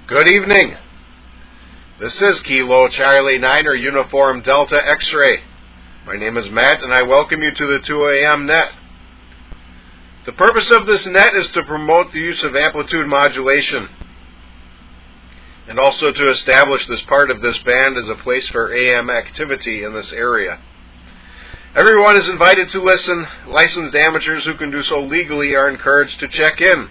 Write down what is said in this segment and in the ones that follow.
Good evening. This is Kilo Charlie 9 or Uniform Delta X-Ray. My name is Matt and I welcome you to the 2 a.m. net. The purpose of this net is to promote the use of amplitude modulation and also to establish this part of this band as a place for AM activity in this area. Everyone is invited to listen. Licensed amateurs who can do so legally are encouraged to check in.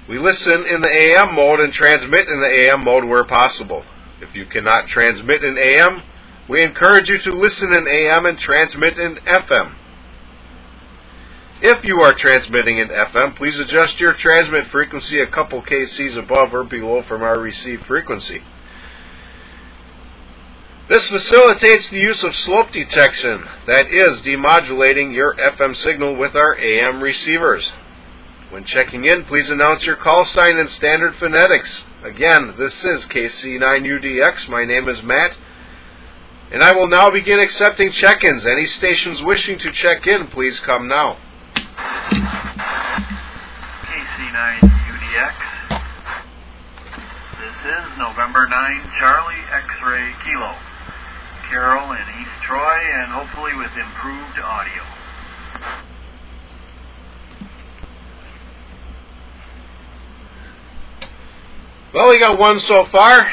We listen in the AM mode and transmit in the AM mode where possible. If you cannot transmit in AM, we encourage you to listen in AM and transmit in FM. If you are transmitting in FM, please adjust your transmit frequency a couple kcs above or below from our receive frequency. This facilitates the use of slope detection, that is, demodulating your FM signal with our AM receivers. When checking in, please announce your call sign in standard phonetics. Again, this is KC9UDX. My name is Matt, and I will now begin accepting check-ins. Any stations wishing to check in, please come now. KC9UDX. This is November 9, Charlie X-Ray Kilo. Carol in East Troy, and hopefully with improved audio. Well, we got one so far.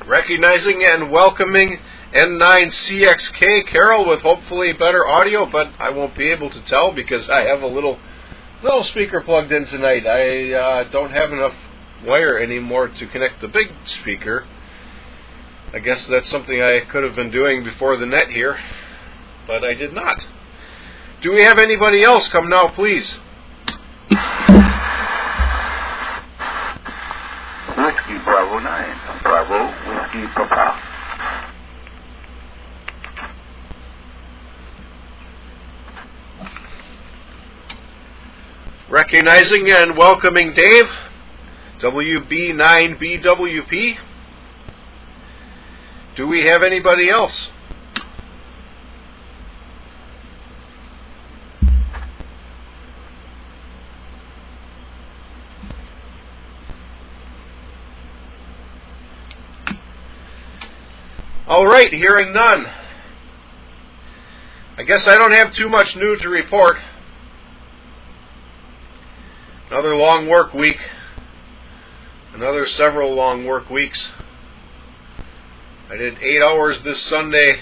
Recognizing and welcoming N9CXK Carol with hopefully better audio, but I won't be able to tell because I have a little speaker plugged in tonight. I don't have enough wire anymore to connect the big speaker. I guess that's something I could have been doing before the net here, but I did not. Do we have anybody else? Come now, please. Whiskey Bravo 9. Bravo Whiskey Papa. Recognizing and welcoming Dave, WB9BWP. Do we have anybody else? All right, hearing none. I guess I don't have too much new to report. Another long work week. Another several long work weeks. I did 8 hours this Sunday,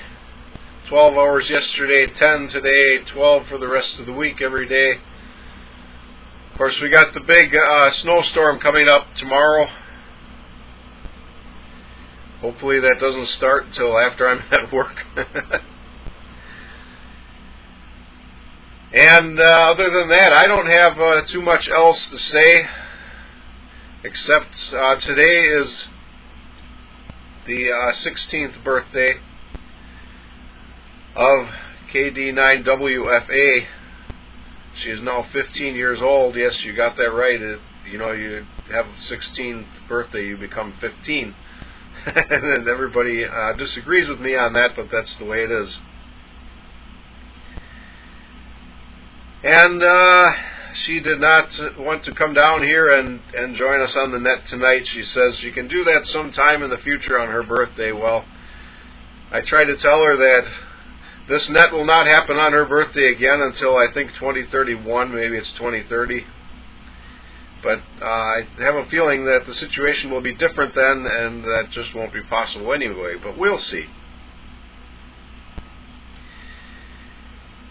12 hours yesterday, 10 today, 12 for the rest of the week every day. Of course, we got the big snowstorm coming up tomorrow. Hopefully that doesn't start until after I'm at work. And other than that, I don't have too much else to say, except today is the 16th birthday of KD9WFA. She is now 15 years old. Yes, you got that right. You have a 16th birthday, you become 15. And everybody disagrees with me on that, but that's the way it is. And she did not want to come down here and join us on the net tonight. She says she can do that sometime in the future on her birthday. Well, I tried to tell her that this net will not happen on her birthday again until I think 2031, maybe it's 2030. But I have a feeling that the situation will be different then, and that just won't be possible anyway, but we'll see.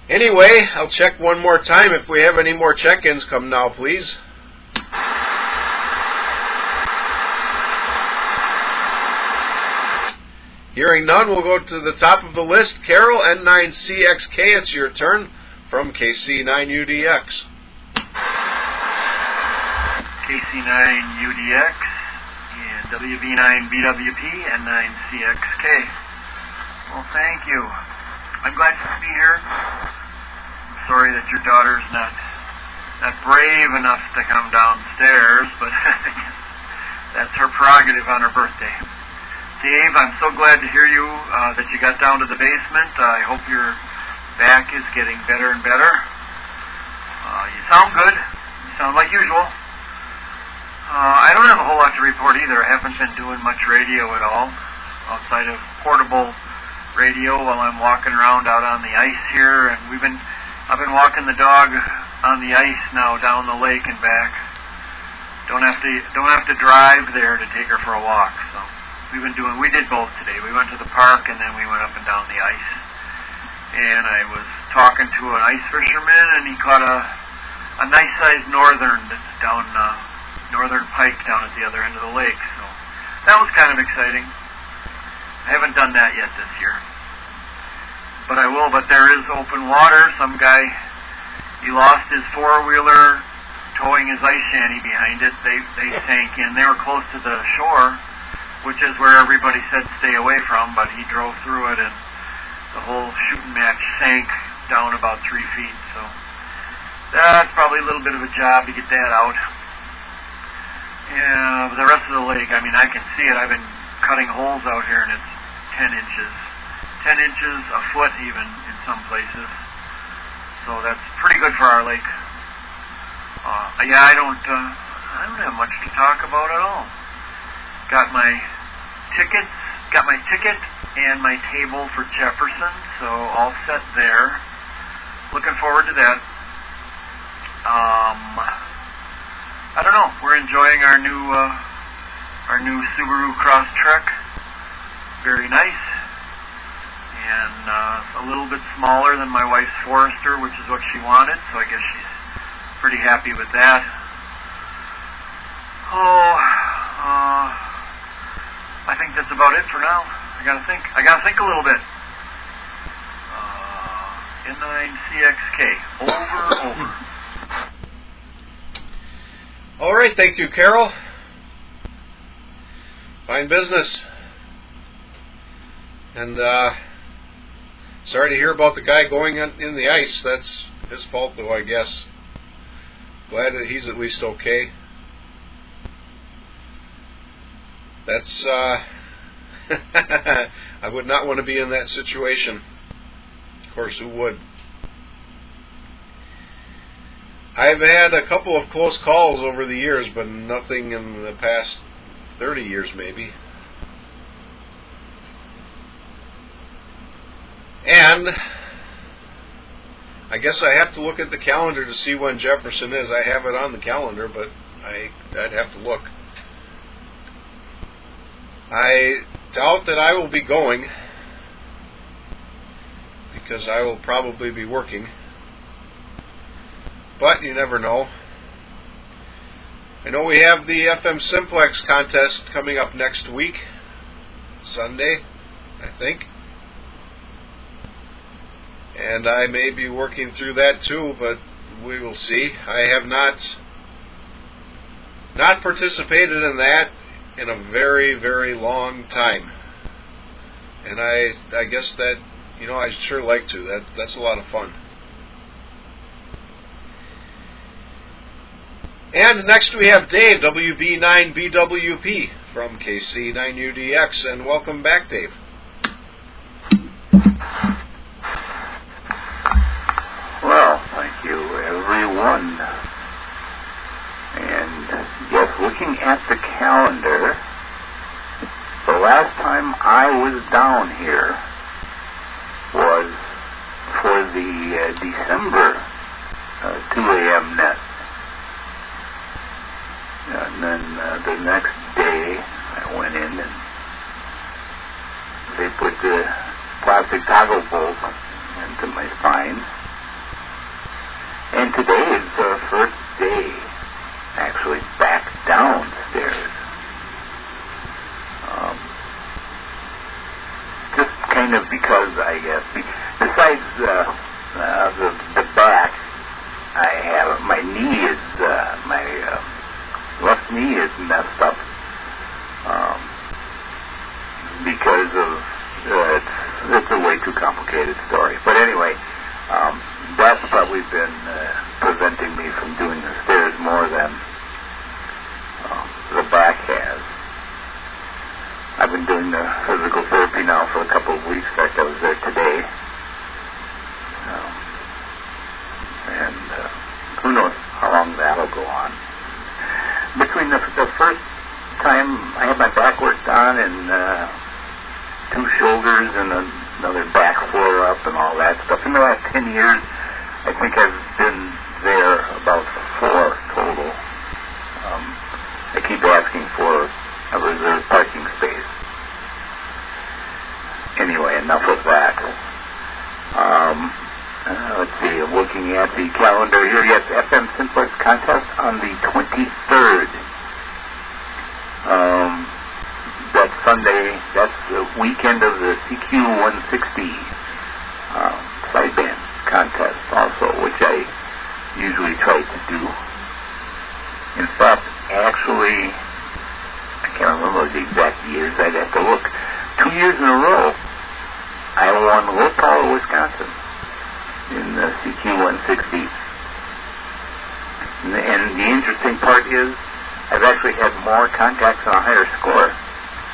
Anyway, I'll check one more time. If we have any more check-ins, come now, please. Hearing none, we'll go to the top of the list. Carol, N9CXK, it's your turn from KC9UDX. KC9UDX and WB9BWP and N9CXK. Well, thank you. I'm glad to be here. I'm sorry that your daughter's not brave enough to come downstairs, but that's her prerogative on her birthday. Dave, I'm so glad to hear you that you got down to the basement. I hope your back is getting better and better. You sound good. You sound like usual. I don't have a whole lot to report either. I haven't been doing much radio at all, outside of portable radio while I'm walking around out on the ice here, and I've been walking the dog on the ice now down the lake and back. Don't have to drive there to take her for a walk. So we did both today. We went to the park and then we went up and down the ice. And I was talking to an ice fisherman, and he caught a nice sized northern that's down northern pike down at the other end of the lake. So that was kind of exciting. I haven't done that yet this year, but I will. But there is open water. Some guy, he lost his four-wheeler towing his ice shanty behind it. They sank in. They were close to the shore, which is where everybody said stay away from, but he drove through it, and the whole shooting match sank down about 3 feet. So that's probably a little bit of a job to get that out. Yeah, the rest of the lake, I mean, I can see it. I've been cutting holes out here, and it's 10 inches. 10 inches, a foot even in some places. So that's pretty good for our lake. I don't have much to talk about at all. got my ticket and my table for Jefferson, so all set there. Looking forward to that. I don't know. We're enjoying our new Subaru Crosstrek. Very nice, and a little bit smaller than my wife's Forester, which is what she wanted. So I guess she's pretty happy with that. I think that's about it for now. I gotta think a little bit. N9CXK. Over. All right, thank you, Carol. Fine business. And sorry to hear about the guy going in the ice. That's his fault, though, I guess. Glad that he's at least okay. That's I would not want to be in that situation. Of course, who would? I've had a couple of close calls over the years, but nothing in the past 30 years, maybe. And I guess I have to look at the calendar to see when Jefferson is. I have it on the calendar, but I'd have to look. I doubt that I will be going, because I will probably be working. But you never know. I know we have the FM Simplex contest coming up next week, Sunday, I think. And I may be working through that too, but we will see. I have not participated in that in a very, very long time. And I guess that, I'd sure like to. That's a lot of fun. And next we have Dave, WB9BWP from KC9UDX, and welcome back, Dave. Well, thank you, everyone. And just looking at the calendar, the last time I was down here was for the December 2 a.m. net. And then the next day I went in and they put the plastic toggle bolt into my spine. And today is the first day actually back downstairs. Just kind of because, I guess, besides the back, I have my knee is my left knee is messed up because of it's a way too complicated story. But anyway, that's probably been preventing me from doing the stairs more than the back has. I've been doing the physical therapy now for a couple of weeks. In fact, I was there today. And who knows how long that'll go on. Between the first time I had my back worked on and 2 shoulders and another back floor up and all that stuff, in the last 10 years, I think I've been there about 4 total. I keep asking for a reserved parking space. Anyway, enough of that. Let's see, I'm looking at the calendar here. Yes, FM Simplex contest on the 23rd. That's Sunday. That's the weekend of the CQ160 sideband contest also, which I usually try to do. In fact, actually, I can't remember the exact years. I'd have to look. 2 years in a row, I won Lopal, Wisconsin, in the CQ160. And the interesting part is, I've actually had more contacts and a higher score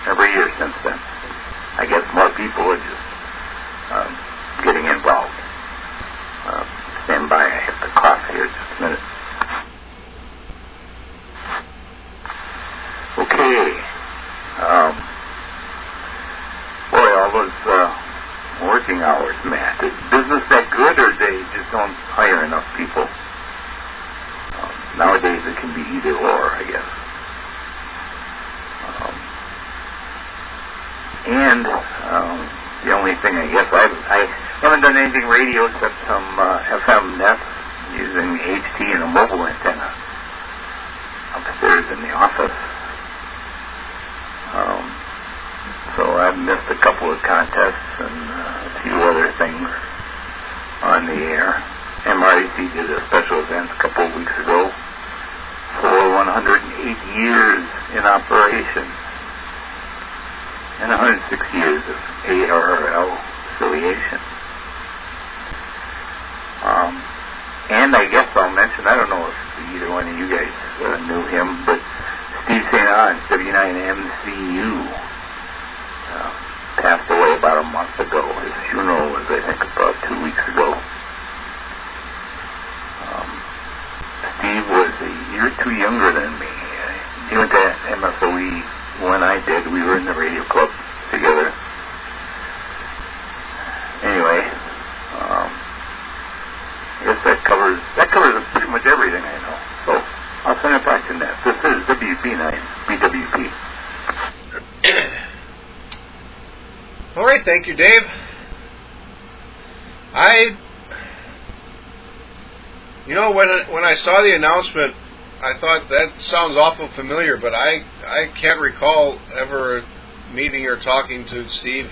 every year since then. I guess more people are just getting involved. Stand by, I have to cough here just a minute. Okay. working hours, Matt? Is business that good, or they just don't hire enough people? Nowadays it can be either or, I guess. The only thing I guess I haven't done anything radio except some FM nets using HT and a mobile antenna upstairs in the office. So I've missed a couple of contests and a few other things on the air. MREC did a special event a couple of weeks ago for 108 years in operation and 106 years of ARRL affiliation. And I guess I'll mention, I don't know if either one of you guys knew him, but Steve St. Ange, W9MCU, passed away about a month ago. His funeral was, I think, about 2 weeks ago. Steve was a year or two younger than me. He went to MFOE when I did. We were in the radio club together. Anyway, I guess that covers pretty much everything I know. So I'll send it back to Ned. This is WB9 BWP. All right, thank you, Dave. When I saw the announcement, I thought that sounds awful familiar, but I can't recall ever meeting or talking to Steve.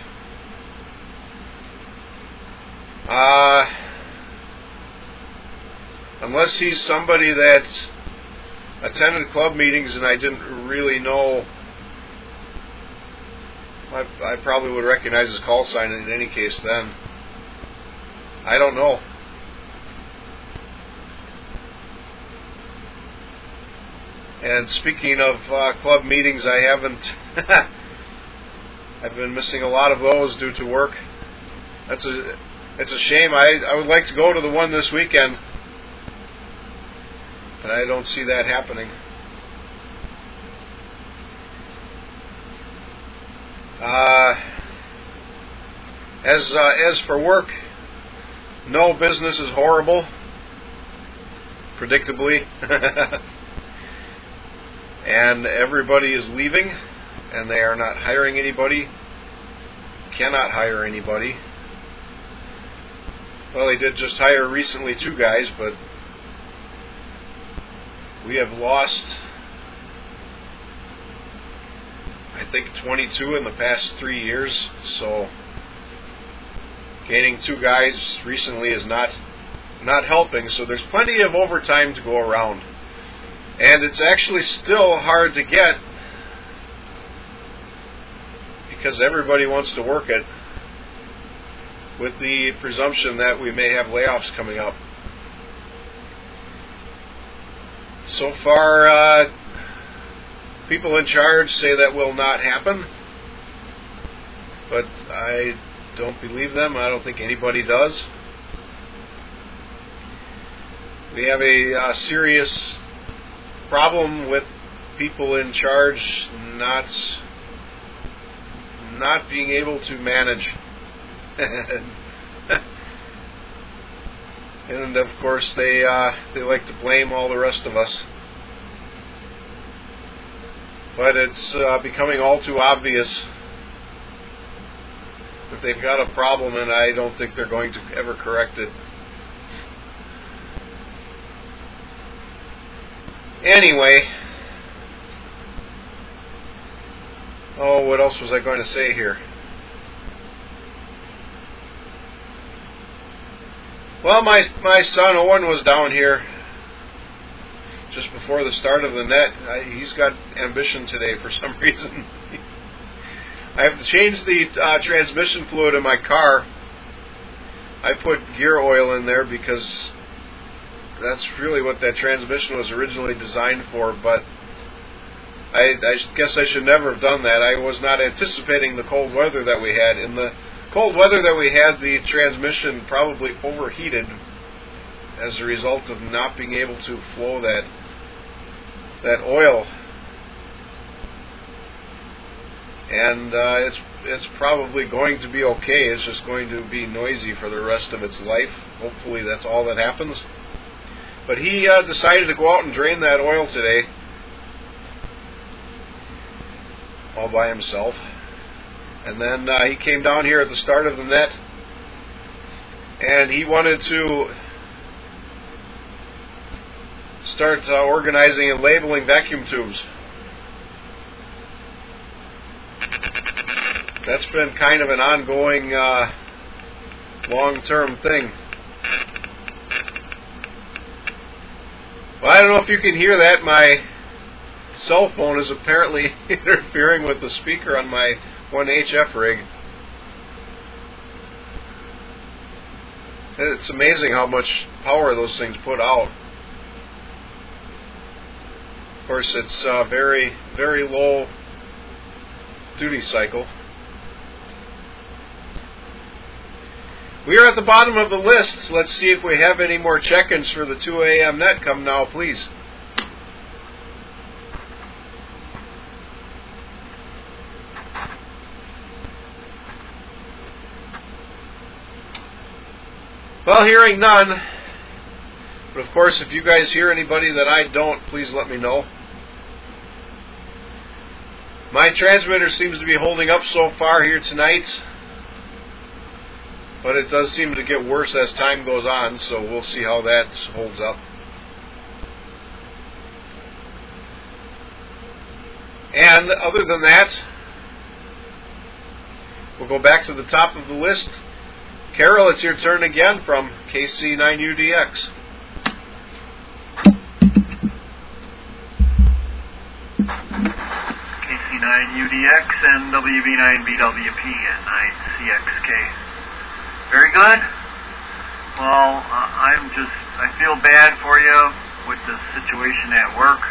Unless he's somebody that attended club meetings and I didn't really know, I probably would recognize his call sign in any case then. I don't know. And speaking of club meetings, I've been missing a lot of those due to work. It's a shame. I would like to go to the one this weekend, but I don't see that happening. As for work, no business is horrible, predictably. And everybody is leaving, and they are not hiring anybody, cannot hire anybody. Well, they did just hire recently 2 guys, but we have lost, I think, 22 in the past 3 years, so gaining 2 guys recently is not helping, so there's plenty of overtime to go around. And it's actually still hard to get because everybody wants to work it, with the presumption that we may have layoffs coming up. So far, people in charge say that will not happen, but I don't believe them. I don't think anybody does. We have a serious problem with people in charge not being able to manage. And of course they like to blame all the rest of us. But it's becoming all too obvious that they've got a problem, and I don't think they're going to ever correct it. Anyway, what else was I going to say here? Well, my son Owen was down here just before the start of the net. He's got ambition today for some reason. I have to change the transmission fluid in my car. I put gear oil in there because that's really what that transmission was originally designed for, but I guess I should never have done that. I was not anticipating the cold weather that we had. In the cold weather that we had, the transmission probably overheated as a result of not being able to flow that oil. and it's probably going to be okay. It's just going to be noisy for the rest of its life. Hopefully that's all that happens. But he decided to go out and drain that oil today, all by himself. And then he came down here at the start of the net, and he wanted to start organizing and labeling vacuum tubes. That's been kind of an ongoing long-term thing. Well, I don't know if you can hear that. My cell phone is apparently interfering with the speaker on my 1HF rig. It's amazing how much power those things put out. Of course, it's very, very low duty cycle. We are at the bottom of the list. Let's see if we have any more check-ins for the 2 a.m. net. Come now, please. Well, hearing none. But of course, if you guys hear anybody that I don't, please let me know. My transmitter seems to be holding up so far here tonight, but it does seem to get worse as time goes on, so we'll see how that holds up. And other than that, we'll go back to the top of the list. Carol, it's your turn again from KC9UDX. KC9UDX and WB9BWP and 9CXK. Very good. Well, I feel bad for you with the situation at work,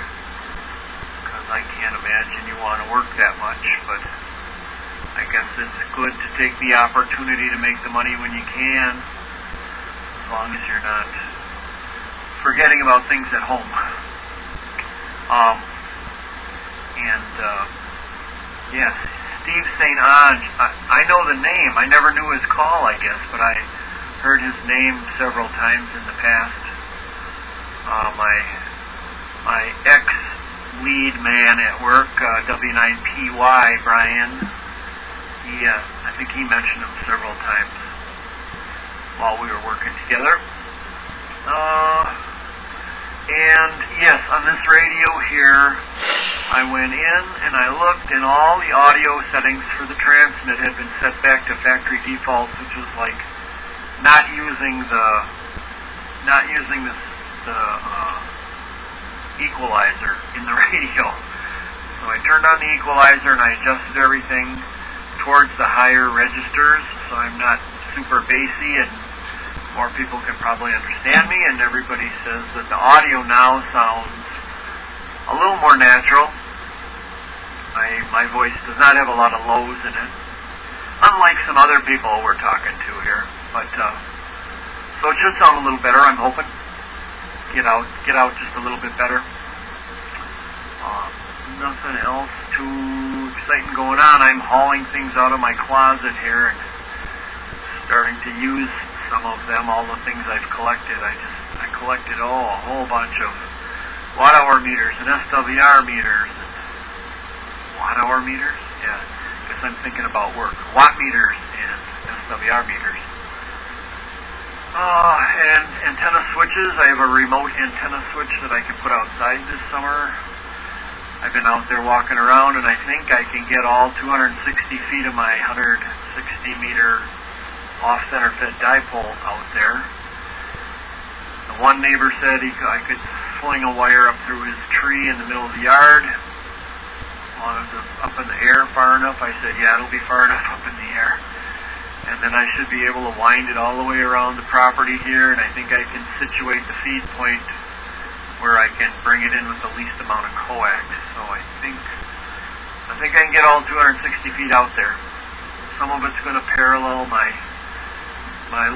because I can't imagine you want to work that much, but I guess it's good to take the opportunity to make the money when you can, as long as you're not forgetting about things at home. Yes, Steve St. Ange, I know the name. I never knew his call, I guess, but I heard his name several times in the past. My ex-lead man at work, W9PY, Brian, I think he mentioned him several times while we were working together. And yes, on this radio here, I went in and I looked, and all the audio settings for the transmit had been set back to factory defaults, which was like not using the equalizer in the radio. So I turned on the equalizer and I adjusted everything towards the higher registers, so I'm not super bassy and more people can probably understand me, and everybody says that the audio now sounds a little more natural. My voice does not have a lot of lows in it, unlike some other people we're talking to here. But so it should sound a little better, I'm hoping. Get out just a little bit better. Nothing else too exciting going on. I'm hauling things out of my closet here and starting to use some of them, all the things I've collected. I collected a whole bunch of watt-hour meters and SWR meters. Watt-hour meters? Yeah, because I'm thinking about work. Watt meters and SWR meters. And antenna switches. I have a remote antenna switch that I can put outside this summer. I've been out there walking around, and I think I can get all 260 feet of my 160 meter off-center fed dipole out there. The one neighbor said I could fling a wire up through his tree in the middle of the yard. Wanted it up in the air far enough. I said, yeah, it'll be far enough up in the air. And then I should be able to wind it all the way around the property here, and I think I can situate the feed point where I can bring it in with the least amount of coax. So I think I can get all 260 feet out there. Some of it's going to parallel my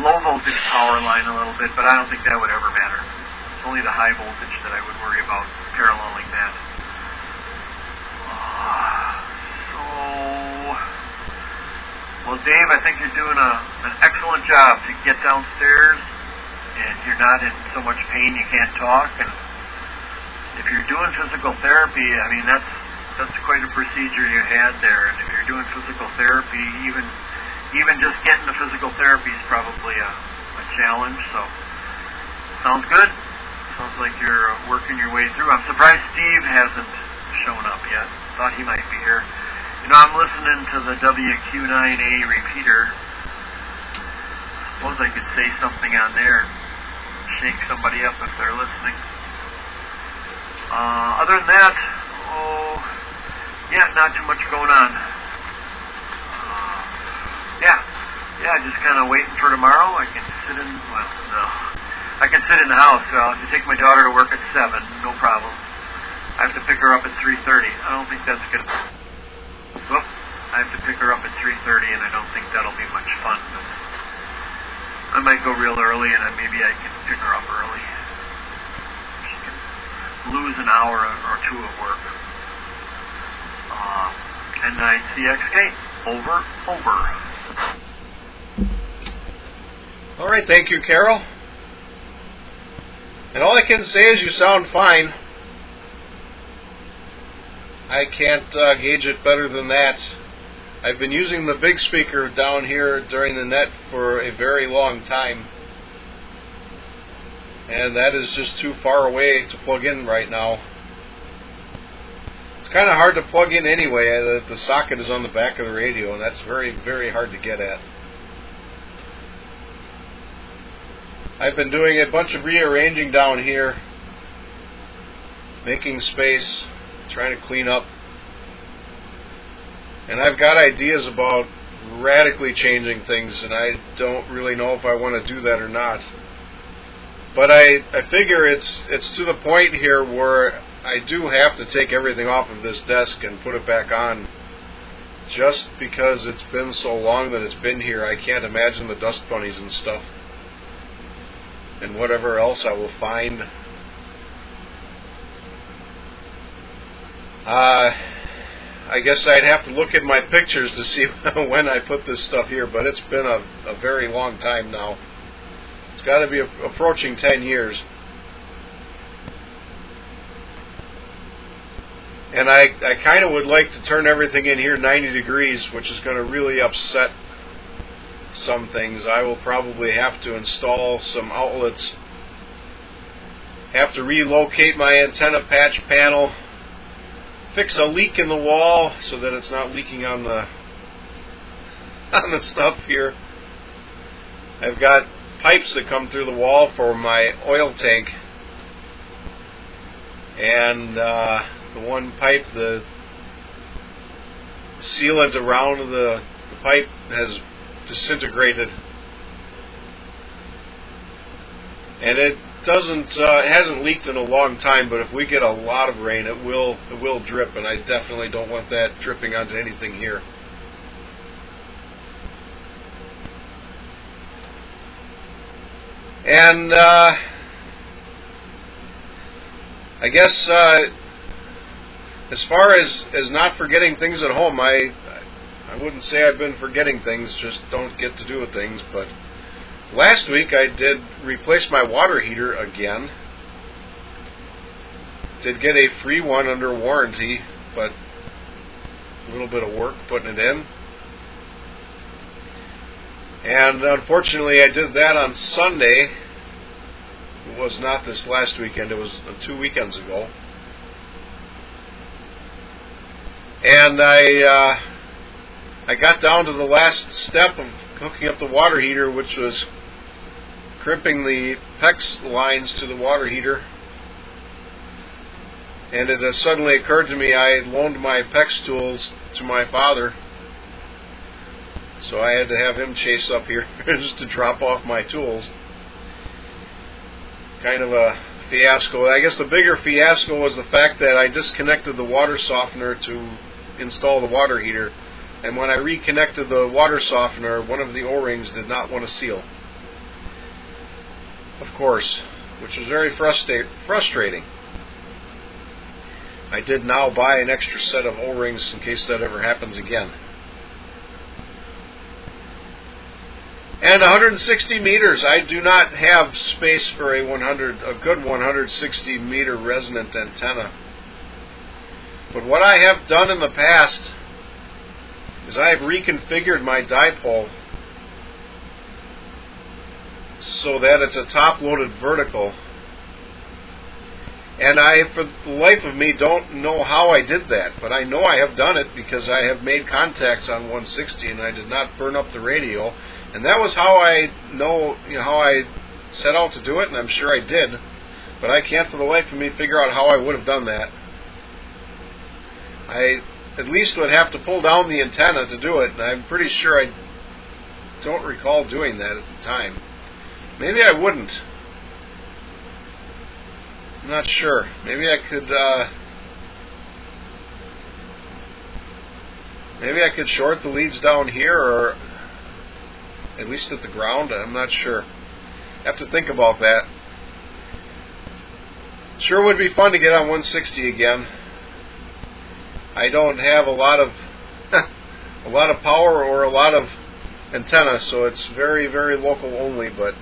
low voltage power line a little bit, but I don't think that would ever matter. It's only the high voltage that I would worry about paralleling that. So Well, Dave, I think you're doing an excellent job to get downstairs, and you're not in so much pain you can't talk. And if you're doing physical therapy, I mean, that's quite a procedure you had there. And if you're doing physical therapy, even just getting to physical therapy is probably a challenge. So, sounds good. Sounds like you're working your way through. I'm surprised Steve hasn't shown up yet. Thought he might be here. You know, I'm listening to the WQ9A repeater. Suppose I could say something on there, shake somebody up if they're listening. Other than that, not too much going on. Just kind of waiting for tomorrow. I can sit in the house. I can take my daughter to work at 7, no problem. I have to pick her up at 3:30. I don't think that's good. I have to pick her up at 3:30, and I don't think that'll be much fun. But I might go real early, and maybe I can pick her up early. She can lose an hour or two of work. N9CXK, over. All right, thank you, Carol. And all I can say is you sound fine. I can't gauge it better than that. I've been using the big speaker down here during the net for a very long time. And that is just too far away to plug in right now. It's kind of hard to plug in anyway. The socket is on the back of the radio, and that's very, very hard to get at. I've been doing a bunch of rearranging down here, making space, trying to clean up. And I've got ideas about radically changing things, and I don't really know if I want to do that or not. But I figure it's to the point here where I do have to take everything off of this desk and put it back on, just because it's been so long that it's been here. I can't imagine the dust bunnies and stuff and whatever else I will find. I guess I'd have to look at my pictures to see when I put this stuff here, but it's been a very long time now. It's got to be approaching 10 years. And I kind of would like to turn everything in here 90 degrees, which is going to really upset some things. I will probably have to install some outlets, have to relocate my antenna patch panel, fix a leak in the wall so that it's not leaking on the stuff here. I've got pipes that come through the wall for my oil tank, and the one pipe, the sealant around the pipe has disintegrated, and it hasn't leaked in a long time, but if we get a lot of rain, it will drip, and I definitely don't want that dripping onto anything here. And I guess as far as not forgetting things at home, I wouldn't say I've been forgetting things, just don't get to do things. But last week I did replace my water heater again. Did get a free one under warranty, but a little bit of work putting it in. And unfortunately I did that on Sunday. It was not this last weekend, it was 2 weekends ago. And I got down to the last step of hooking up the water heater, which was crimping the PEX lines to the water heater. And it suddenly occurred to me I had loaned my PEX tools to my father, so I had to have him chase up here just to drop off my tools. Kind of a fiasco. I guess the bigger fiasco was the fact that I disconnected the water softener to install the water heater, and when I reconnected the water softener, one of the O-rings did not want to seal. Of course, which was very frustrating. I did now buy an extra set of O-rings in case that ever happens again. And 160 meters. I do not have space for a good 160 meter resonant antenna. But what I have done in the past is I have reconfigured my dipole so that it's a top-loaded vertical. And I, for the life of me, don't know how I did that, but I know I have done it because I have made contacts on 160 and I did not burn up the radio. And that was how I know, how I set out to do it, and I'm sure I did. But I can't for the life of me figure out how I would have done that. I at least would have to pull down the antenna to do it, and I'm pretty sure I don't recall doing that at the time. Maybe I wouldn't. I'm not sure. Maybe I could short the leads down here, or at least at the ground. I'm not sure. Have to think about that. Sure would be fun to get on 160 again. I don't have a lot of power or a lot of antenna, so it's very, very local only, but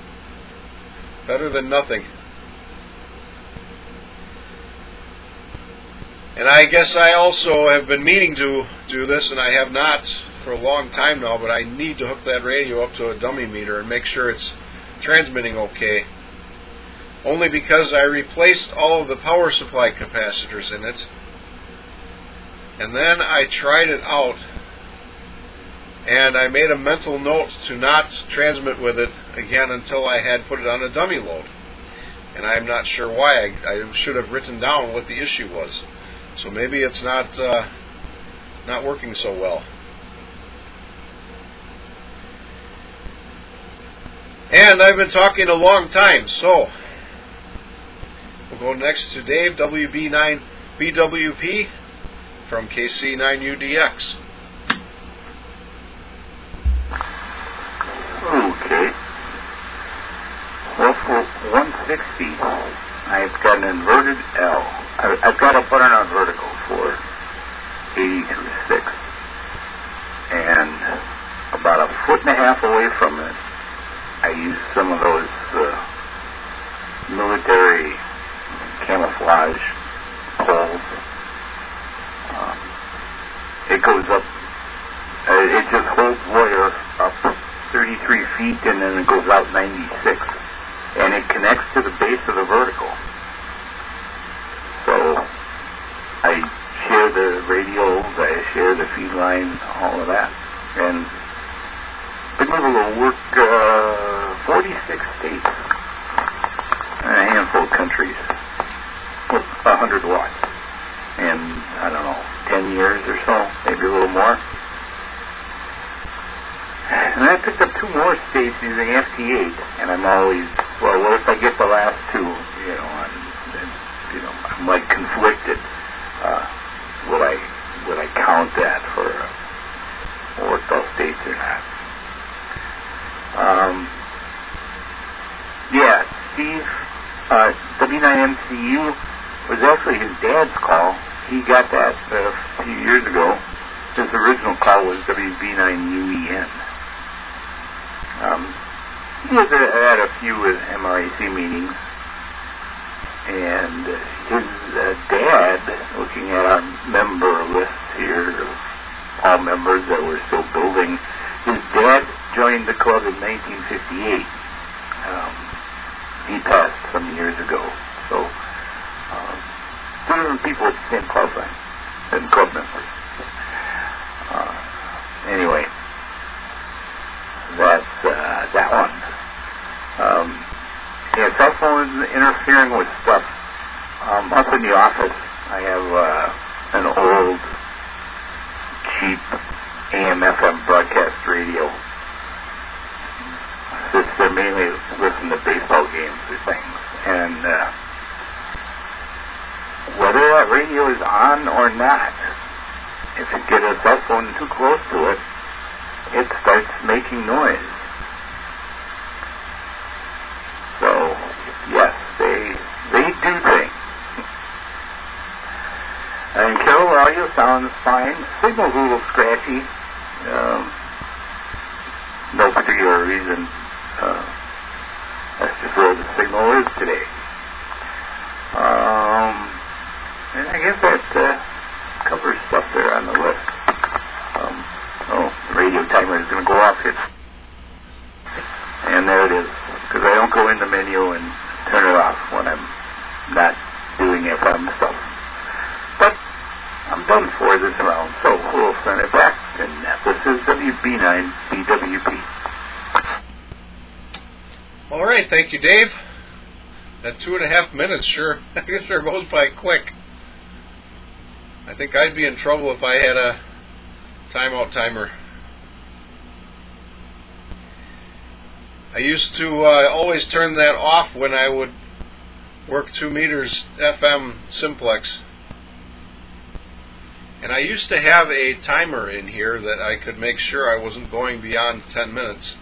better than nothing. And I guess I also have been meaning to do this, and I have not for a long time now, but I need to hook that radio up to a dummy meter and make sure it's transmitting okay. Only because I replaced all of the power supply capacitors in it, and then I tried it out, and I made a mental note to not transmit with it again until I had put it on a dummy load. And I'm not sure why. I should have written down what the issue was. So maybe it's not working so well. And I've been talking a long time, so we'll go next to Dave, WB9BWP from KC9UDX. Okay. Well, for 160, I've got an inverted L. I've got a button-on vertical for 80 through 6. And about a foot and a half away from it, I use some of those military camouflage poles. It goes up, it just holds wire up 33 feet and then it goes out 96. And it connects to the base of the vertical. So I share the radios, I share the feed line, all of that. And been able to work 46 states and a handful of countries with 100 watts. And I don't know, 10 years or so, maybe a little more. And I picked up 2 more states using FT8, and I'm always, well, what if I get the last 2? I'm like conflicted. Would I count that for work those states or not? Yeah, Steve, W9MCU was actually his dad's call. He got that a few years ago. His original call was WB9UEN. He was at a few MRAC meetings, and his dad, looking at our member list here of all members that were still building, his dad joined the club in 1958. He passed some years ago, so different people at the same club and club members. Anyway, that's that one. Yeah, cell phone is interfering with stuff. Up in the office, I have an old, cheap AM/FM broadcast radio. They mainly listen to baseball games or things, and whether that radio is on or not, if you get a cell phone too close to it, it starts making noise. So, yes, they do things. And Carol audio sounds fine. Signal's a little scratchy. No particular reason, that's just where the signal is today. And I guess that covers stuff there on the list. The radio timer is going to go off here. And there it is, because I don't go in the menu and turn it off when I'm not doing FM stuff. But I'm done for this round, so we'll send it back, and this is WB9BWP. All right, thank you, Dave. That 2.5 minutes sure goes by quick. I think I'd be in trouble if I had a timeout timer. I used to always turn that off when I would work 2 meters FM simplex. And I used to have a timer in here that I could make sure I wasn't going beyond 10 minutes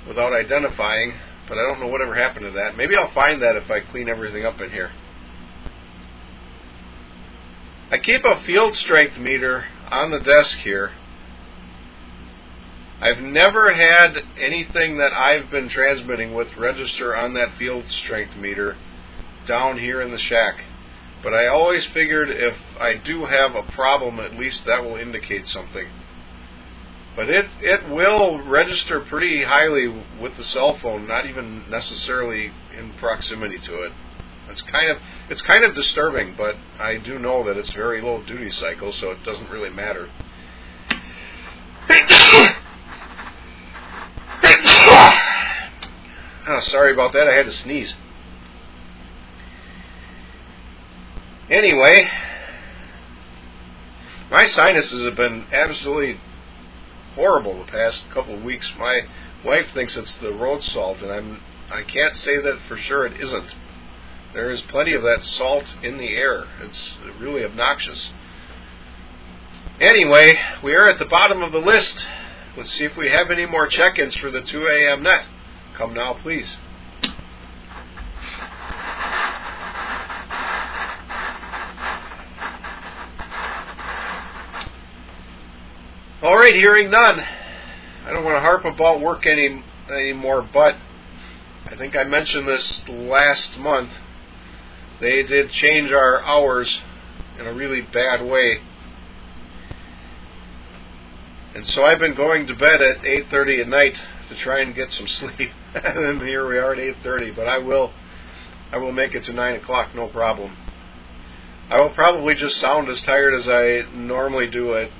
without identifying, but I don't know whatever happened to that. Maybe I'll find that if I clean everything up in here. I keep a field strength meter on the desk here. I've never had anything that I've been transmitting with register on that field strength meter down here in the shack. But I always figured if I do have a problem, at least that will indicate something. But it will register pretty highly with the cell phone, not even necessarily in proximity to it. It's kind of disturbing, but I do know that it's very low duty cycle, so it doesn't really matter. Oh, sorry about that. I had to sneeze. Anyway, my sinuses have been absolutely horrible the past couple of weeks. My wife thinks it's the road salt, and I can't say that for sure it isn't. There is plenty of that salt in the air. It's really obnoxious. Anyway, we are at the bottom of the list. Let's see if we have any more check-ins for the 2 a.m. net. Come now, please. All right, hearing none. I don't want to harp about work anymore, but I think I mentioned this last month. They did change our hours in a really bad way. And so I've been going to bed at 8:30 at night to try and get some sleep. And here we are at 8:30, but I will make it to 9 o'clock, no problem. I will probably just sound as tired as I normally do at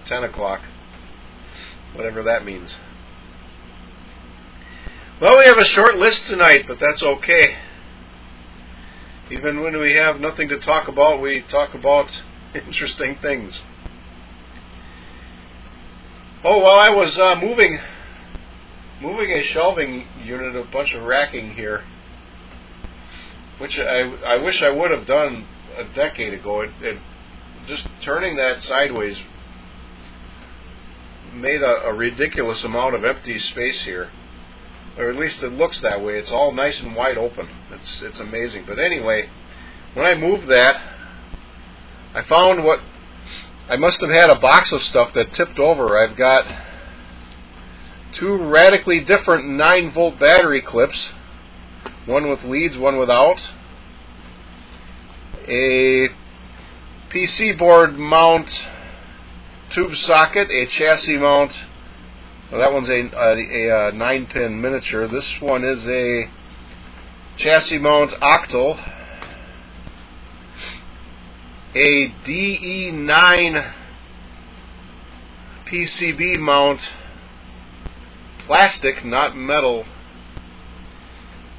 10 o'clock, whatever that means. Well, we have a short list tonight, but that's okay. Even when we have nothing to talk about, we talk about interesting things. Oh, while I was moving a shelving unit, a bunch of racking here, which I wish I would have done a decade ago. Just turning that sideways made a ridiculous amount of empty space here. Or at least it looks that way. It's all nice and wide open. It's amazing. But anyway, when I moved that, I found what I must have had a box of stuff that tipped over. I've got 2 radically different 9-volt battery clips, one with leads, one without, a PC board mount tube socket, a chassis mount. Well, that one's a 9-pin miniature. This one is a chassis mount octal, a DE9 PCB mount, plastic, not metal,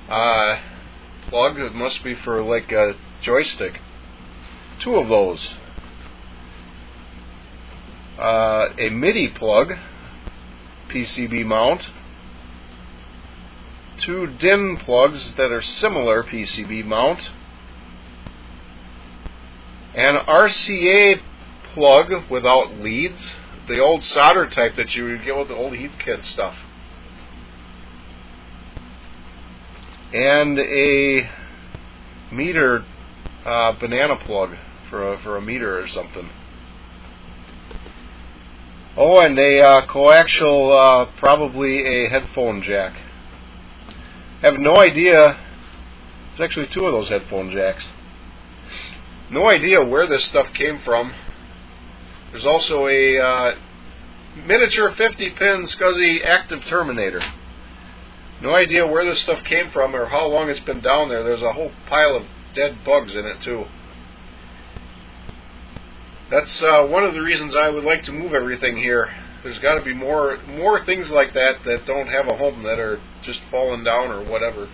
plug. It must be for like a joystick. 2 of those. A MIDI plug, PCB mount, 2 DIN plugs that are similar PCB mount, an RCA plug without leads, the old solder type that you would get with the old Heathkit stuff, and a meter banana plug for a meter or something. Oh, and a coaxial, probably a headphone jack. I have no idea. There's actually 2 of those headphone jacks. No idea where this stuff came from. There's also a miniature 50-pin SCSI active terminator. No idea where this stuff came from or how long it's been down there. There's a whole pile of dead bugs in it too. That's one of the reasons I would like to move everything here. There's got to be more things like that that don't have a home, that are just falling down or whatever.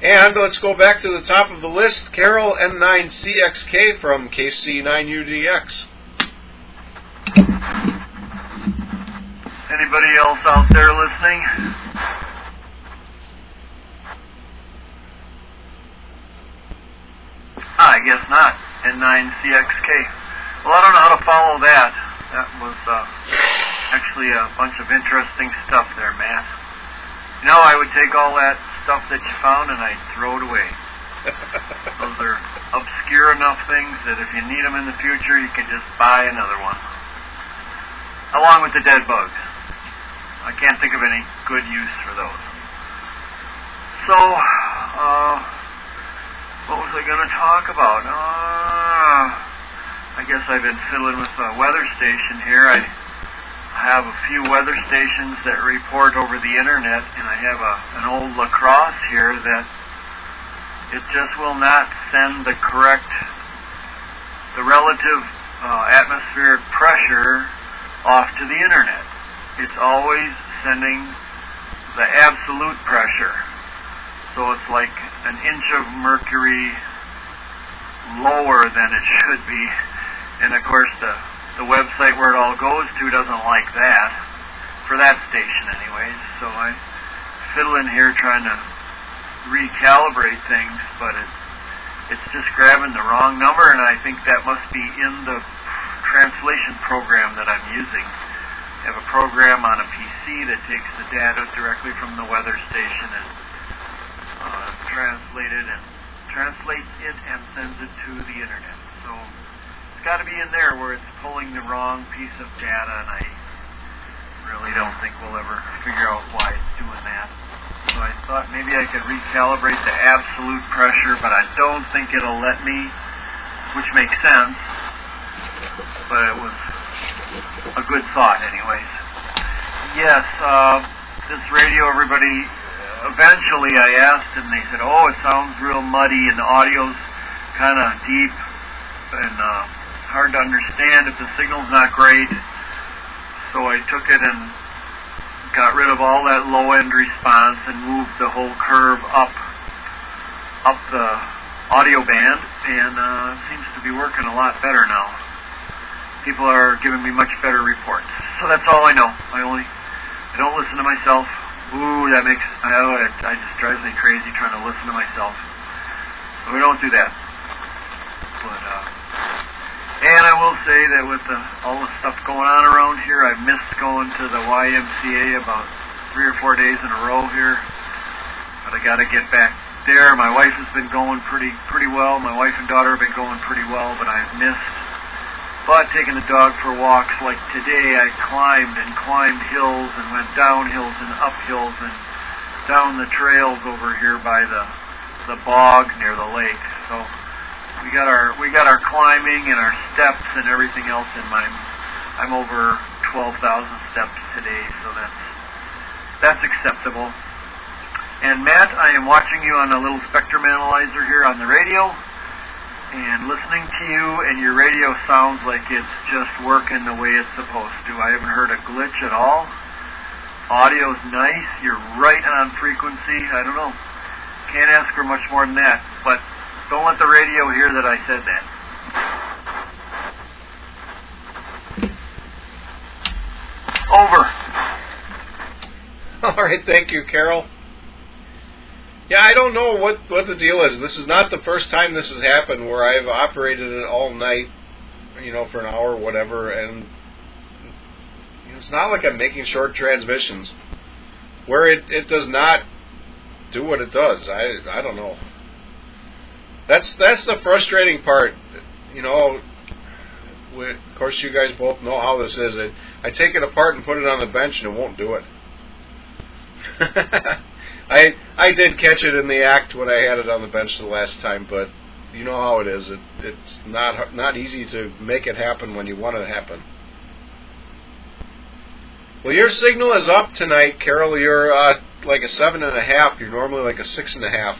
And let's go back to the top of the list. Carol N9CXK from KC9UDX. Anybody else out there listening? I guess not. N9CXK. Well, I don't know how to follow that. That was actually a bunch of interesting stuff there, Matt. You know, I would take all that stuff that you found and I'd throw it away. Those are obscure enough things that if you need them in the future, you can just buy another one. Along with the dead bugs. I can't think of any good use for those. So, what was I going to talk about? I guess I've been fiddling with a weather station here. I have a few weather stations that report over the internet, and I have an old lacrosse here that it just will not send the relative atmospheric pressure off to the internet. It's always sending the absolute pressure. So it's like an inch of mercury lower than it should be. And of course the website where it all goes to doesn't like that, for that station anyways. So I fiddle in here trying to recalibrate things, but it's just grabbing the wrong number, and I think that must be in the translation program that I'm using. I have a program on a PC that takes the data directly from the weather station and translates it and sends it to the internet. So it's got to be in there where it's pulling the wrong piece of data, and I really don't think we'll ever figure out why it's doing that. So I thought maybe I could recalibrate the absolute pressure, but I don't think it'll let me, which makes sense, but it was a good thought anyways. Yes, this radio, everybody, eventually I asked and they said, oh, it sounds real muddy and the audio's kind of deep and hard to understand if the signal's not great. So I took it and got rid of all that low-end response and moved the whole curve up the audio band, and it seems to be working a lot better now. People are giving me much better reports. So that's all I know. I don't listen to myself. Ooh, that makes, I just drives me crazy trying to listen to myself. So we don't do that. But, and I will say that with all the stuff going on around here, I've missed going to the YMCA about 3 or 4 days in a row here. But I got to get back there. My wife has been going pretty well. My wife and daughter have been going pretty well, but I've missed. But taking the dog for walks, like today, I climbed hills and went down hills and up hills and down the trails over here by the bog near the lake. So we got our climbing and our steps and everything else in mind. I'm over 12,000 steps today, so that's acceptable. And Matt, I am watching you on a little spectrum analyzer here on the radio, and listening to you, and your radio sounds like it's just working the way it's supposed to. I haven't heard a glitch at all. Audio's nice. You're right on frequency. I don't know. Can't ask for much more than that. But don't let the radio hear that I said that. Over. All right, thank you, Carol. Yeah, I don't know what the deal is. This is not the first time this has happened where I've operated it all night, for an hour or whatever, and it's not like I'm making short transmissions where it does not do what it does. I don't know. That's the frustrating part. You know, of course you guys both know how this is. I take it apart and put it on the bench and it won't do it. I did catch it in the act when I had it on the bench the last time, but you know how it is. It's not easy to make it happen when you want it to happen. Well, your signal is up tonight, Carol. You're like a 7.5. You're normally like a 6.5.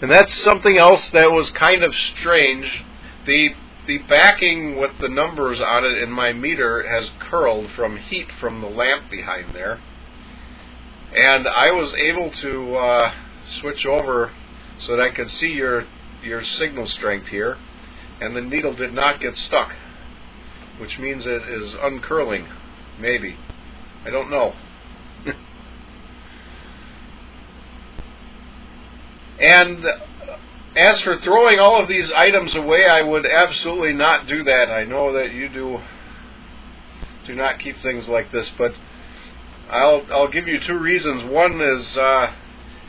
And that's something else that was kind of strange. The backing with the numbers on it in my meter has curled from heat from the lamp behind there. And I was able to switch over so that I could see your signal strength here, and the needle did not get stuck, which means it is uncurling, maybe. I don't know. And as for throwing all of these items away, I would absolutely not do that. I know that you do not keep things like this, but I'll give you two reasons. One is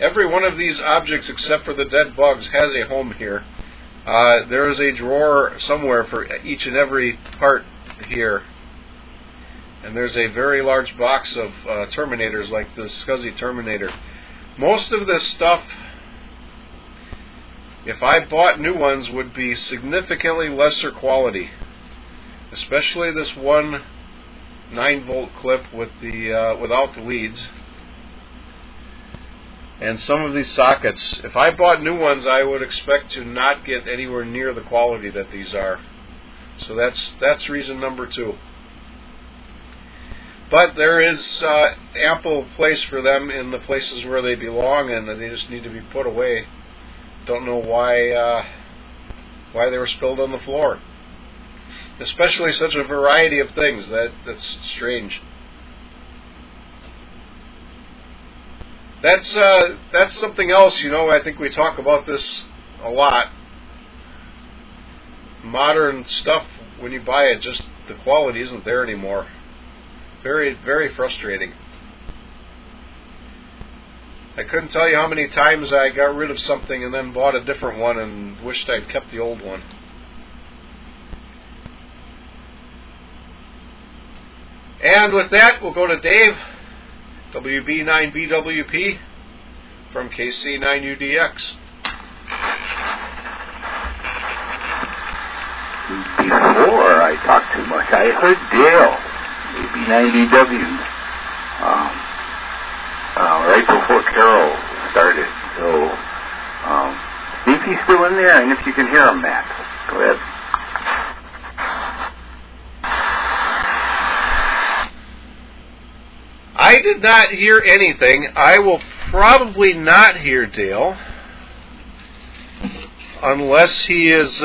every one of these objects except for the dead bugs has a home here. There is a drawer somewhere for each and every part here. And there's a very large box of Terminators like the Scuzzy Terminator. Most of this stuff, if I bought new ones, would be significantly lesser quality. Especially this one 9-volt clip with the without the leads. And some of these sockets. If I bought new ones, I would expect to not get anywhere near the quality that these are. So that's reason number 2. But there is ample place for them in the places where they belong, and they just need to be put away. Don't know why they were spilled on the floor. Especially such a variety of things. That's strange. That's something else, you know. I think we talk about this a lot. Modern stuff, when you buy it, just the quality isn't there anymore. Very, very frustrating. I couldn't tell you how many times I got rid of something and then bought a different one and wished I'd kept the old one. And with that, we'll go to Dave, WB9BWP from KC9UDX. Before I talked too much, I heard Dale, WB9BW, right before Carol started. So, see if he's still in there, and if you can hear him, Matt. Go ahead. I did not hear anything. I will probably not hear Dale unless he is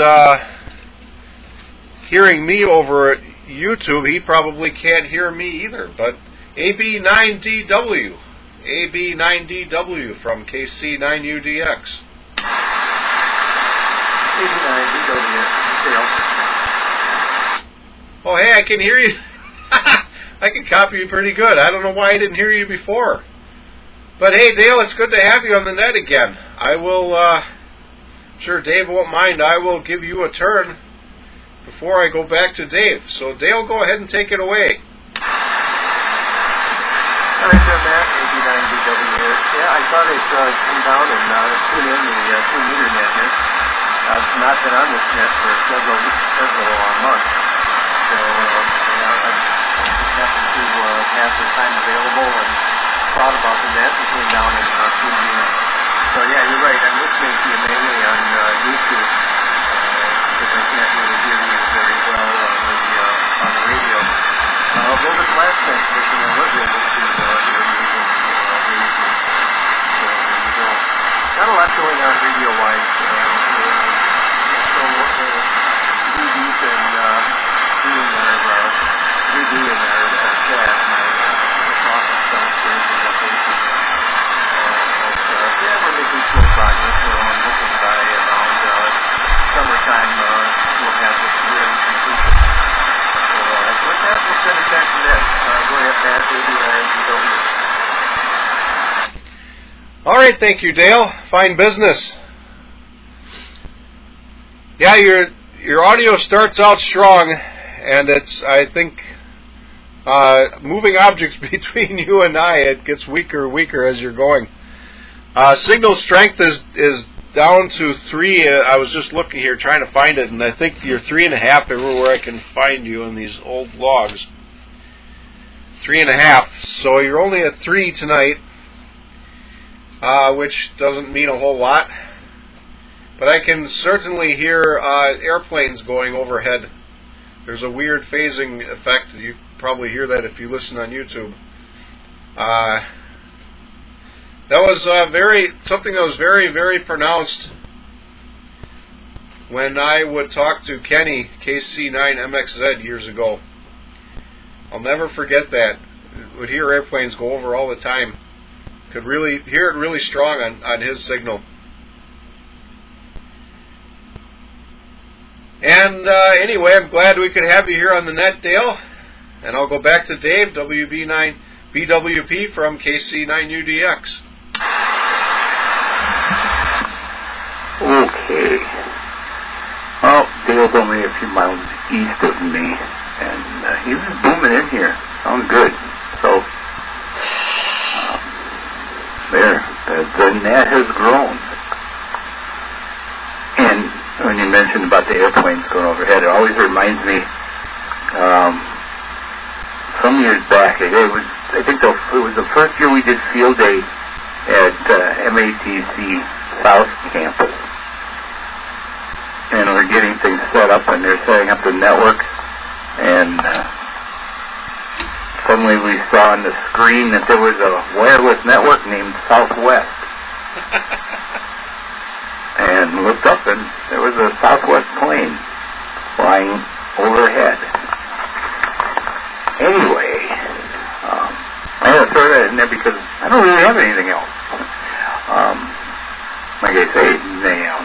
hearing me over YouTube. He probably can't hear me either. But AB9DW from KC9UDX. AB9DW. Oh, hey, I can hear you. I can copy you pretty good. I don't know why I didn't hear you before. But hey, Dale, it's good to have you on the net again. I will, sure Dave won't mind, I will give you a turn before I go back to Dave. So Dale, go ahead and take it away. All right, Matt, AB9BW here. Yeah, I thought I'd come down and tune in the 2-meter net here. I've not been on this net for several months. So, happened to have the time available and thought about the net and came down and tuned in. So yeah, you're right. I'm listening to you mainly on YouTube because I can't really hear you very well on the radio. Although this last transmission I was able to hear you on the radio. So there you go. Not a lot going on radio-wise. So DB's and doing our chat, my office downstairs is updated. Yeah, we're making slow progress. I'm looking by around summertime, we'll have this really completed. So with that, we'll send it back to Ned. Go ahead, Matt, AB9BW. All right, thank you, Dale. Fine business. Yeah, your audio starts out strong, and I think, moving objects between you and I, it gets weaker and weaker as you're going. Signal strength is down to 3. I was just looking here trying to find it, and I think you're 3.5 everywhere I can find you in these old logs. 3.5. So you're only at 3 tonight, which doesn't mean a whole lot. But I can certainly hear airplanes going overhead. There's a weird phasing effect. You probably hear that if you listen on YouTube. That was something that was very, very pronounced when I would talk to Kenny, KC9MXZ, years ago. I'll never forget that. Would hear airplanes go over all the time. Could really hear it really strong on his signal. And anyway, I'm glad we could have you here on the net, Dale. And I'll go back to Dave, WB9BWP from KC9UDX. Okay. Well, Dale's only a few miles east of me, and he was booming in here. Sounds good. So, the net has grown. And when you mentioned about the airplanes going overhead, it always reminds me, some years back, I think it was the first year we did field day at MATC South Campus. And we're getting things set up, and they're setting up the network, and suddenly we saw on the screen that there was a wireless network named Southwest. And looked up, and there was a Southwest plane flying overhead. Anyway, I had to throw that in there because I don't really have anything else. Like I say,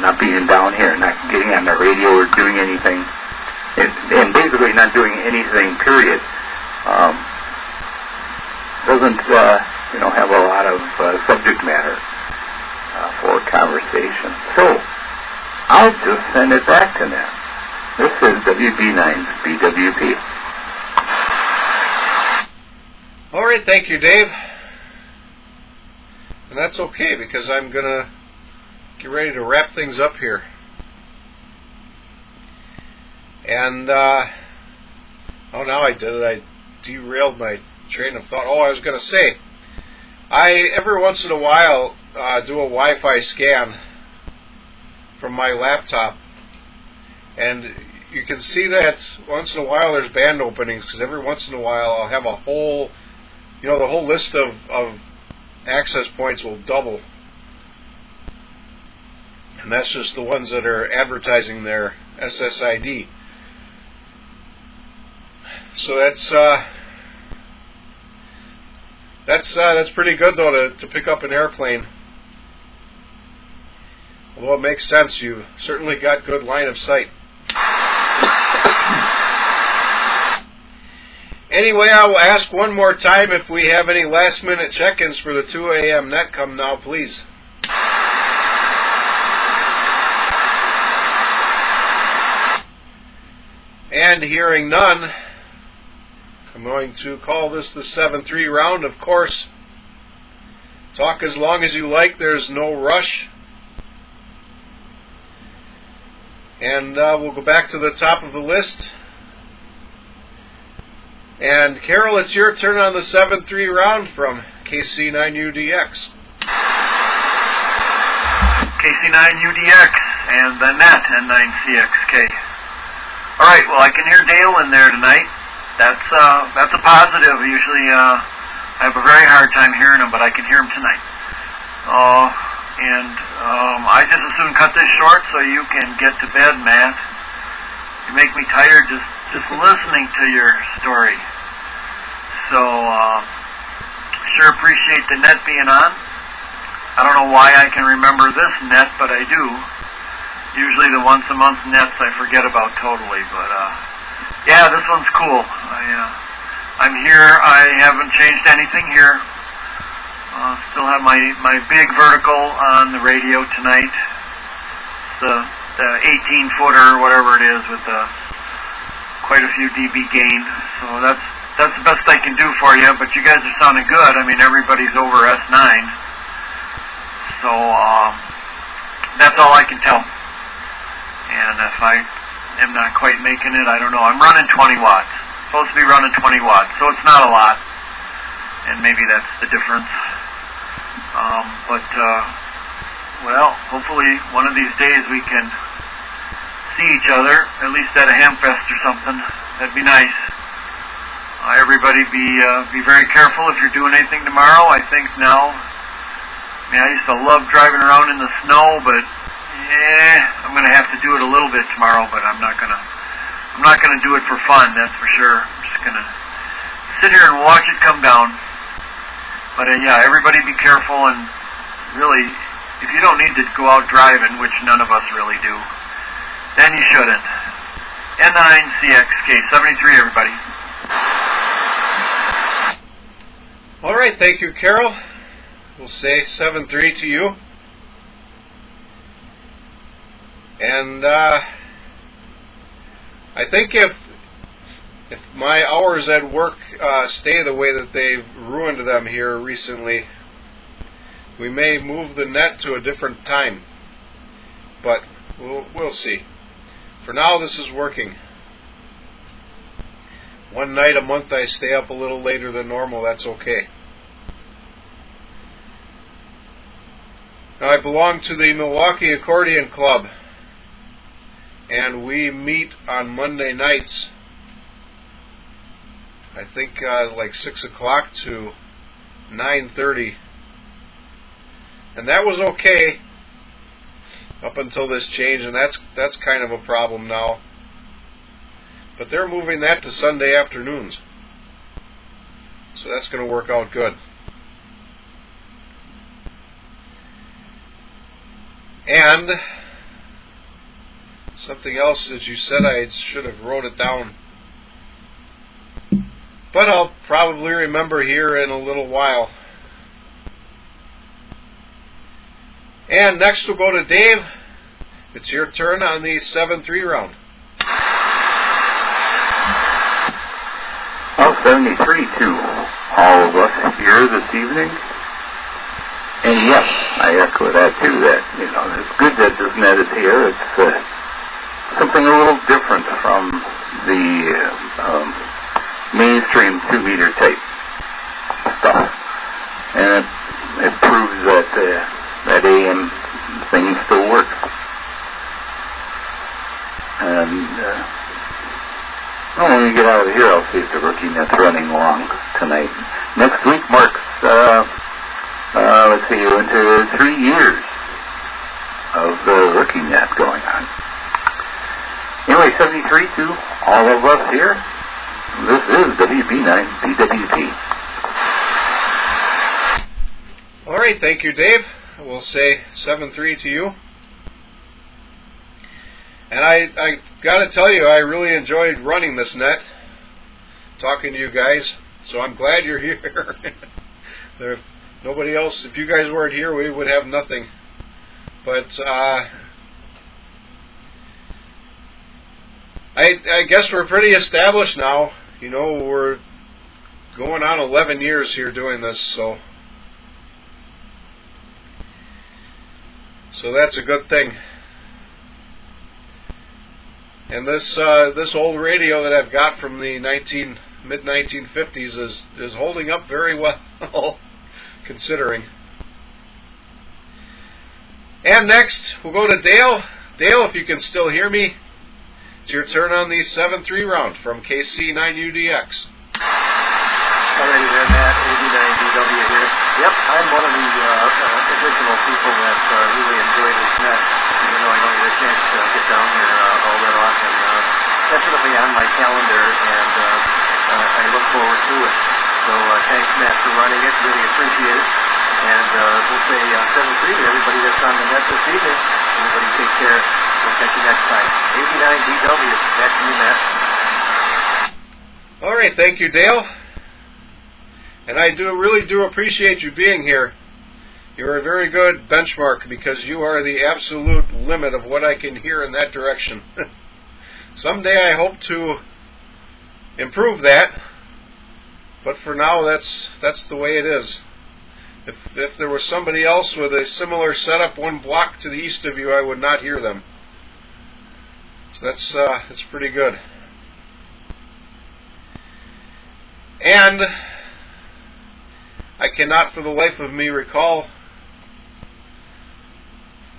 not being down here, not getting on the radio or doing anything, and basically not doing anything, period, doesn't, have a lot of subject matter for conversation. So, I'll just send it back to them. This is WB9BWP. All right, thank you, Dave. And that's okay, because I'm going to get ready to wrap things up here. And, now I did it. I derailed my train of thought. I was going to say, I, every once in a while, do a Wi-Fi scan from my laptop. And you can see that once in a while there's band openings, because every once in a while I'll have a whole, the whole list of access points will double. And that's just the ones that are advertising their SSID. So that's pretty good, though, to pick up an airplane. Although it makes sense, you've certainly got good line of sight. Anyway, I will ask one more time if we have any last-minute check-ins for the 2 a.m. net. Come now, please. And hearing none, I'm going to call this the 7-3 round. Of course, talk as long as you like. There's no rush. And we'll go back to the top of the list. And Carol, it's your turn on the 7-3 round from KC9UDX. KC9UDX and the net N9CXK. All right, well, I can hear Dale in there tonight. That's a positive. Usually I have a very hard time hearing him, but I can hear him tonight. I just as soon cut this short so you can get to bed, Matt. You make me tired just listening to your story. So, sure appreciate the net being on. I don't know why I can remember this net, but I do. Usually the once a month nets I forget about totally, but yeah, this one's cool. I'm here. I haven't changed anything here. Still have my big vertical on the radio tonight. It's the the 18-footer or whatever it is with quite a few dB gain. So that's the best I can do for you. But you guys are sounding good. I mean, everybody's over S9. So that's all I can tell. And if I am not quite making it, I don't know. I'm running 20 watts. Supposed to be running 20 watts, so it's not a lot. And maybe that's the difference. Well, hopefully one of these days we can see each other, at least at a Hamfest or something. That'd be nice. Everybody be very careful if you're doing anything tomorrow. I think now, I used to love driving around in the snow, but I'm going to have to do it a little bit tomorrow. But I'm not gonna do it for fun. That's for sure. I'm just gonna sit here and watch it come down. But yeah, everybody be careful, and really, if you don't need to go out driving, which none of us really do, then you shouldn't. N9CXK 73, everybody. All right, thank you, Carol. We'll say 7-3 to you. And I think if my hours at work stay the way that they've ruined them here recently, we may move the net to a different time. But we'll see. For now, this is working. One night a month I stay up a little later than normal. That's okay. Now, I belong to the Milwaukee Accordion Club, and we meet on Monday nights, I think like 6 o'clock to 9:30. And that was okay up until this change, and that's kind of a problem now. But they're moving that to Sunday afternoons, so that's going to work out good. And something else that you said, I should have wrote it down, but I'll probably remember here in a little while. And next we'll go to Dave. It's your turn on the 7-3 round. Well, 73 to all of us here this evening. And yes, I echo that too, that, it's good that this net is here. It's something a little different from the mainstream 2-meter type stuff. And it proves that that AM thing still works. And when we get out of here, I'll see if the rookie net's running along tonight. Next week marks, let's see, into 3 years of the rookie net going on. Anyway, 73 to all of us here. This is WB9 BWP. All right, thank you, Dave. We'll say 7-3 to you. And I got to tell you, I really enjoyed running this net, talking to you guys. So I'm glad you're here. There's nobody else. If you guys weren't here, we would have nothing. But I guess we're pretty established now. We're going on 11 years here doing this, so that's a good thing. And this old radio that I've got from the mid-1950s is holding up very well, considering. And next, we'll go to Dale. Dale, if you can still hear me, it's your turn on the 7-3 round from KC9UDX. Alrighty there, Matt, 89DW here. Yep, I'm one of the original people that really enjoyed this net. Even though I don't get a chance to get down here all that often. Definitely on my calendar, and I look forward to it. So thanks, Matt, for running it. Really appreciate it. And we'll say 7-3 to everybody that's on the net this evening. Everybody take care. We'll catch you next time. 89DW. Back to you, Matt. All right, thank you, Dale. And I really do appreciate you being here. You're a very good benchmark because you are the absolute limit of what I can hear in that direction. Someday I hope to improve that, but for now that's the way it is. If there was somebody else with a similar setup 1 block to the east of you, I would not hear them. So that's pretty good. And I cannot for the life of me recall.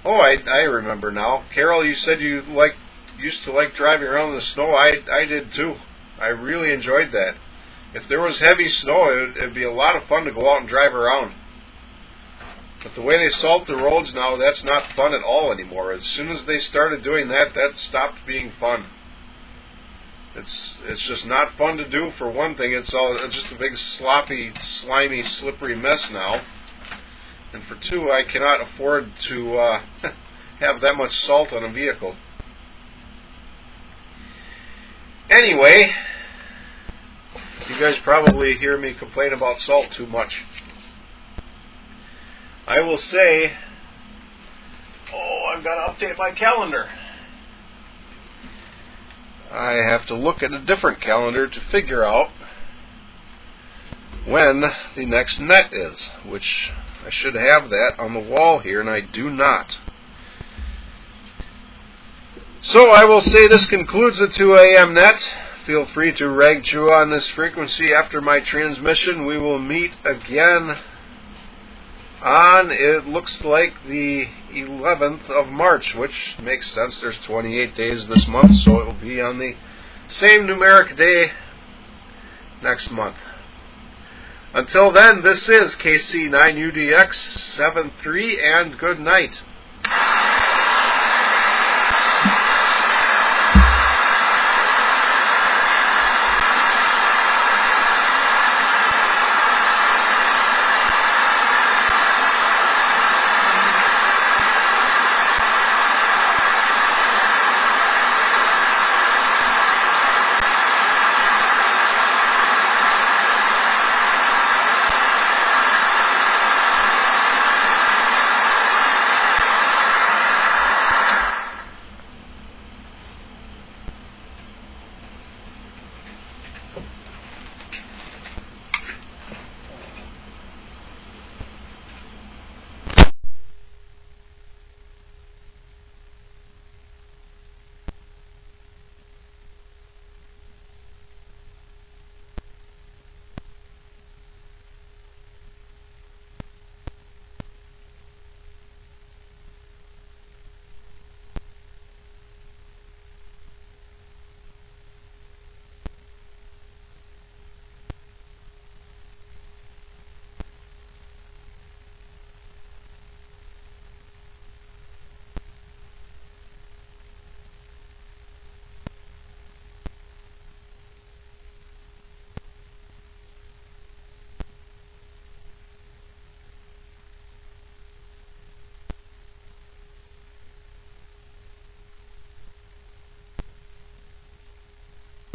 Oh, I remember now. Carol, you said you used to like driving around in the snow. I did too. I really enjoyed that. If there was heavy snow, it'd be a lot of fun to go out and drive around. But the way they salt the roads now, that's not fun at all anymore. As soon as they started doing that, that stopped being fun. It's just not fun to do. For one thing, it's just a big sloppy, slimy, slippery mess now. And for two, I cannot afford to have that much salt on a vehicle. Anyway, you guys probably hear me complain about salt too much. I will say, I've got to update my calendar. I have to look at a different calendar to figure out when the next net is, which I should have that on the wall here, and I do not. So I will say this concludes the 2 a.m. net. Feel free to rag chew on this frequency after my transmission. We will meet again on, it looks like, the 11th of March, which makes sense. There's 28 days this month, so it will be on the same numeric day next month. Until then, this is KC9UDX73, and good night.